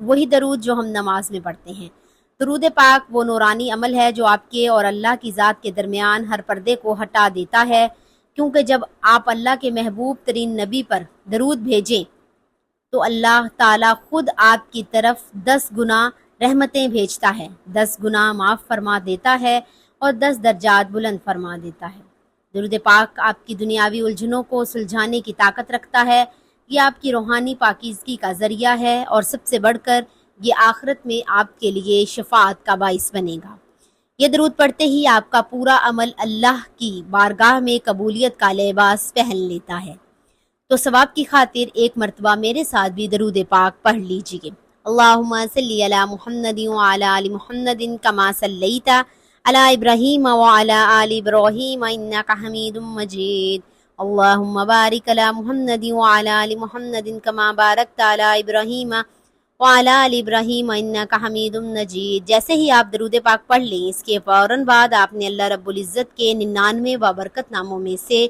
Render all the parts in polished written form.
وہی درود جو ہم نماز میں پڑھتے ہیں۔ درود پاک وہ نورانی عمل ہے جو آپ کے اور اللہ کی ذات کے درمیان ہر پردے کو ہٹا دیتا ہے، کیونکہ جب آپ اللہ کے محبوب ترین نبی پر درود بھیجیں تو اللہ تعالیٰ خود آپ کی طرف 10 گنا رحمتیں بھیجتا ہے، 10 گنا معاف فرما دیتا ہے اور 10 درجات بلند فرما دیتا ہے۔ درود پاک آپ کی دنیاوی الجھنوں کو سلجھانے کی طاقت رکھتا ہے، یہ آپ کی روحانی پاکیزگی کا ذریعہ ہے اور سب سے بڑھ کر یہ آخرت میں آپ کے لیے شفاعت کا باعث بنے گا۔ یہ درود پڑھتے ہی آپ کا پورا عمل اللہ کی بارگاہ میں قبولیت کا لباس پہن لیتا ہے۔ تو ثواب کی خاطر ایک مرتبہ میرے ساتھ بھی درود پاک پڑھ لیجئے۔ اللہم صلی علی محمد وعلی آل محمد کما صلیت علی ابراہیم وعلی آل ابراہیم انک حمید مجید۔ اللہم بارک علی محمد وعلی آل محمد کما بارکت علی ابراہیم وعلی آل ابراہیم انک حمید مجید۔ جیسے ہی آپ درود پاک پڑھ لیں، اس کے فوراً بعد آپ نے اللہ رب العزت کے 99 بابرکت ناموں میں سے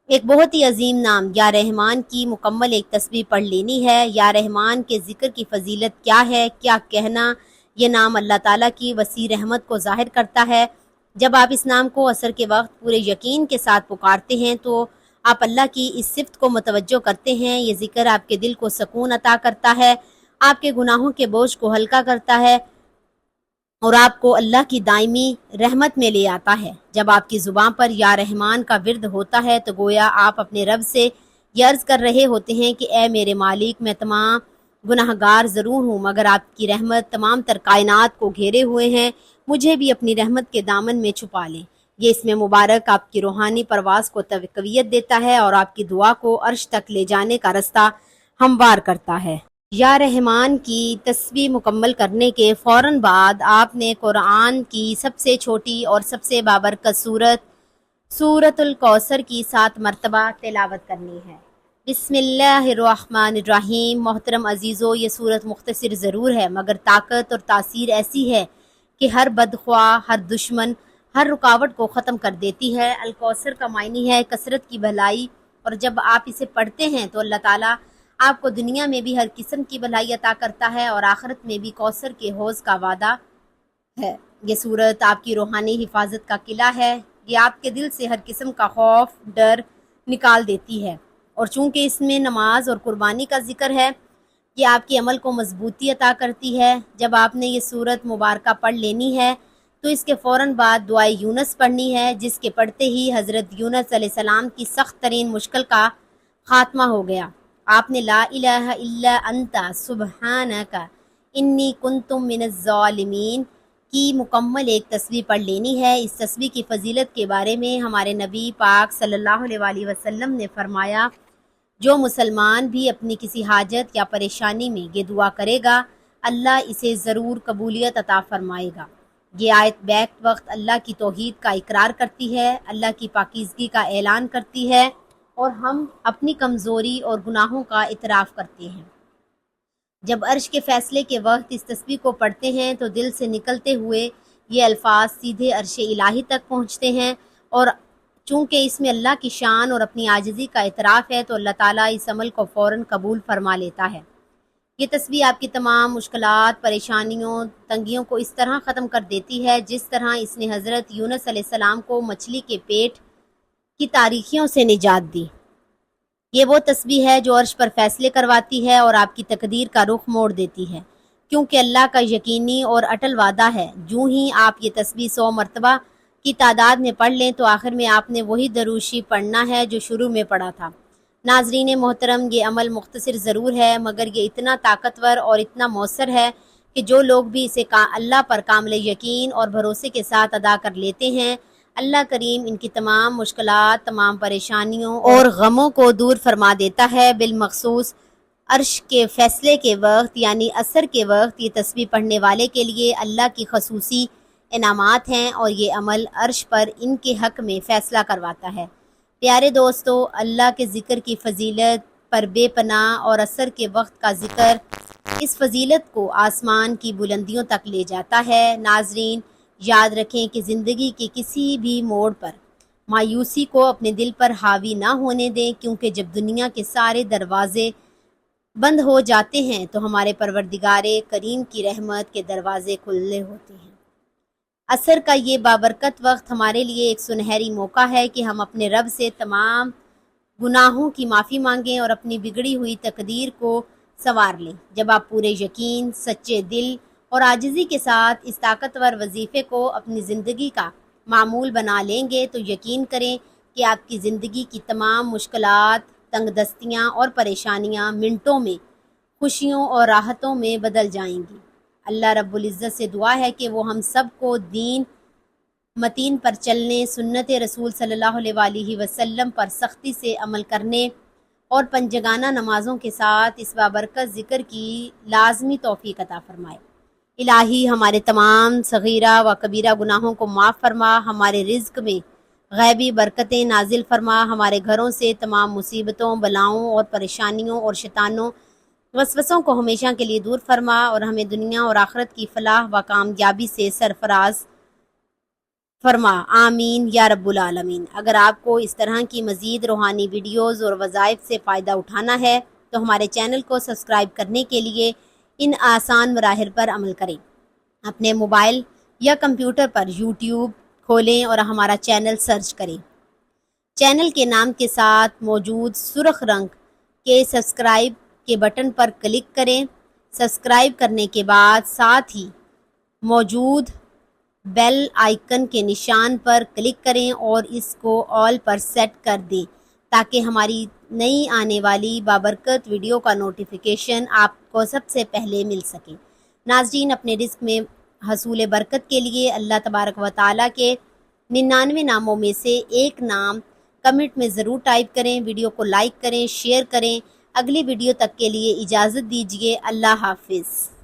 ایک بہت ہی عظیم نام یا رحمان کی مکمل ایک تسبیح پڑھ لینی ہے۔ یا رحمان کے ذکر کی فضیلت کیا ہے، کیا کہنا، یہ نام اللہ تعالیٰ کی وسیع رحمت کو ظاہر کرتا ہے۔ جب آپ اس نام کو عصر کے وقت پورے یقین کے ساتھ پکارتے ہیں تو آپ اللہ کی اس صفت کو متوجہ کرتے ہیں۔ یہ ذکر آپ کے دل کو سکون عطا کرتا ہے، آپ کے گناہوں کے بوجھ کو ہلکا کرتا ہے اور آپ کو اللہ کی دائمی رحمت میں لے آتا ہے۔ جب آپ کی زبان پر یا رحمان کا ورد ہوتا ہے تو گویا آپ اپنے رب سے یہ عرض کر رہے ہوتے ہیں کہ اے میرے مالک، میں تمام گناہ گار ضرور ہوں مگر آپ کی رحمت تمام تر کائنات کو گھیرے ہوئے ہیں، مجھے بھی اپنی رحمت کے دامن میں چھپا لیں۔ یہ اس میں مبارک آپ کی روحانی پرواز کو قویت دیتا ہے اور آپ کی دعا کو عرش تک لے جانے کا رستہ ہموار کرتا ہے۔ یا رحمان کی تسبیح مکمل کرنے کے فوراً بعد آپ نے قرآن کی سب سے چھوٹی اور سب سے بابرکت سورۃ الکوثر کی 7 مرتبہ تلاوت کرنی ہے۔ بسم اللہ الرحمن الرحیم۔ محترم عزیزو، یہ سورت مختصر ضرور ہے مگر طاقت اور تاثیر ایسی ہے کہ ہر بدخواہ، ہر دشمن، ہر رکاوٹ کو ختم کر دیتی ہے۔ الکوثر کا معنی ہے کثرت کی بھلائی، اور جب آپ اسے پڑھتے ہیں تو اللہ تعالیٰ آپ کو دنیا میں بھی ہر قسم کی بھلائی عطا کرتا ہے اور آخرت میں بھی کوثر کے حوض کا وعدہ ہے۔ یہ سورت آپ کی روحانی حفاظت کا قلعہ ہے، یہ آپ کے دل سے ہر قسم کا خوف، ڈر نکال دیتی ہے، اور چونکہ اس میں نماز اور قربانی کا ذکر ہے، یہ آپ کے عمل کو مضبوطی عطا کرتی ہے۔ جب آپ نے یہ سورت مبارکہ پڑھ لینی ہے تو اس کے فوراً بعد دعائے یونس پڑھنی ہے، جس کے پڑھتے ہی حضرت یونس علیہ السلام کی سخت ترین مشکل کا خاتمہ ہو گیا۔ آپ نے لا الہ الا انت سبحانک انی کنت من الظالمین کی مکمل ایک تسبیح پڑھ لینی ہے۔ اس تسبیح کی فضیلت کے بارے میں ہمارے نبی پاک صلی اللہ علیہ وآلہ وسلم نے فرمایا، جو مسلمان بھی اپنی کسی حاجت یا پریشانی میں یہ دعا کرے گا، اللہ اسے ضرور قبولیت عطا فرمائے گا۔ یہ آیت بیک وقت اللہ کی توحید کا اقرار کرتی ہے، اللہ کی پاکیزگی کا اعلان کرتی ہے اور ہم اپنی کمزوری اور گناہوں کا اعتراف کرتے ہیں۔ جب عرش کے فیصلے کے وقت اس تسبیح کو پڑھتے ہیں تو دل سے نکلتے ہوئے یہ الفاظ سیدھے عرش الہی تک پہنچتے ہیں، اور چونکہ اس میں اللہ کی شان اور اپنی عاجزی کا اعتراف ہے تو اللہ تعالیٰ اس عمل کو فوراً قبول فرما لیتا ہے۔ یہ تسبیح آپ کی تمام مشکلات، پریشانیوں، تنگیوں کو اس طرح ختم کر دیتی ہے جس طرح اس نے حضرت یونس علیہ السلام کو مچھلی کے پیٹ کی تاریکیوں سے نجات دی۔ یہ وہ تسبیح ہے جو عرش پر فیصلے کرواتی ہے اور آپ کی تقدیر کا رخ موڑ دیتی ہے، کیونکہ اللہ کا یقینی اور اٹل وعدہ ہے، جو ہی آپ یہ تسبیح 100 مرتبہ کی تعداد میں پڑھ لیں تو آخر میں آپ نے وہی دروشی پڑھنا ہے جو شروع میں پڑھا تھا۔ ناظرین محترم، یہ عمل مختصر ضرور ہے مگر یہ اتنا طاقتور اور اتنا مؤثر ہے کہ جو لوگ بھی اسے اللہ پر کامل یقین اور بھروسے کے ساتھ ادا کر لیتے ہیں، اللہ کریم ان کی تمام مشکلات، تمام پریشانیوں اور غموں کو دور فرما دیتا ہے۔ بالمخصوص عرش کے فیصلے کے وقت یعنی عصر کے وقت یہ تسبیح پڑھنے والے کے لیے اللہ کی خصوصی انعامات ہیں اور یہ عمل عرش پر ان کے حق میں فیصلہ کرواتا ہے۔ پیارے دوستو، اللہ کے ذکر کی فضیلت پر بے پناہ اور عصر کے وقت کا ذکر اس فضیلت کو آسمان کی بلندیوں تک لے جاتا ہے۔ ناظرین، یاد رکھیں کہ زندگی کے کسی بھی موڑ پر مایوسی کو اپنے دل پر حاوی نہ ہونے دیں، کیونکہ جب دنیا کے سارے دروازے بند ہو جاتے ہیں تو ہمارے پروردگار کریم کی رحمت کے دروازے کھلے ہوتے ہیں۔ عصر کا یہ بابرکت وقت ہمارے لیے ایک سنہری موقع ہے کہ ہم اپنے رب سے تمام گناہوں کی معافی مانگیں اور اپنی بگڑی ہوئی تقدیر کو سنوار لیں۔ جب آپ پورے یقین، سچے دل اور عاجزی کے ساتھ اس طاقتور وظیفے کو اپنی زندگی کا معمول بنا لیں گے تو یقین کریں کہ آپ کی زندگی کی تمام مشکلات، تنگ دستیاں اور پریشانیاں منٹوں میں خوشیوں اور راحتوں میں بدل جائیں گی۔ اللہ رب العزت سے دعا ہے کہ وہ ہم سب کو دین متین پر چلنے، سنت رسول صلی اللہ علیہ وآلہ وسلم پر سختی سے عمل کرنے اور پنجگانہ نمازوں کے ساتھ اس بابرکت ذکر کی لازمی توفیق عطا فرمائے۔ الہی ہمارے تمام صغیرہ و کبیرہ گناہوں کو معاف فرما، ہمارے رزق میں غیبی برکتیں نازل فرما، ہمارے گھروں سے تمام مصیبتوں، بلاؤں اور پریشانیوں اور شیطانوں وسوسوں کو ہمیشہ کے لیے دور فرما اور ہمیں دنیا اور آخرت کی فلاح و کامیابی سے سرفراز فرما، آمین یا رب العالمین۔ اگر آپ کو اس طرح کی مزید روحانی ویڈیوز اور وظائف سے فائدہ اٹھانا ہے تو ہمارے چینل کو سبسکرائب کرنے کے لیے ان آسان مراحل پر عمل کریں۔ اپنے موبائل یا کمپیوٹر پر یوٹیوب کھولیں اور ہمارا چینل سرچ کریں۔ چینل کے نام کے ساتھ موجود سرخ رنگ کے سبسکرائب کے بٹن پر کلک کریں۔ سبسکرائب کرنے کے بعد ساتھ ہی موجود بیل آئیکن کے نشان پر کلک کریں اور اس کو آل پر سیٹ کر دیں تاکہ ہماری نئی آنے والی بابرکت ویڈیو کا نوٹیفیکیشن آپ کو سب سے پہلے مل سکے۔ ناظرین، اپنے رزق میں حصول برکت کے لیے اللہ تبارک و تعالیٰ کے 99 ناموں میں سے ایک نام کمنٹ میں ضرور ٹائپ کریں۔ ویڈیو کو لائک کریں، شیئر کریں۔ اگلی ویڈیو تک کے لیے اجازت دیجیے۔ اللہ حافظ۔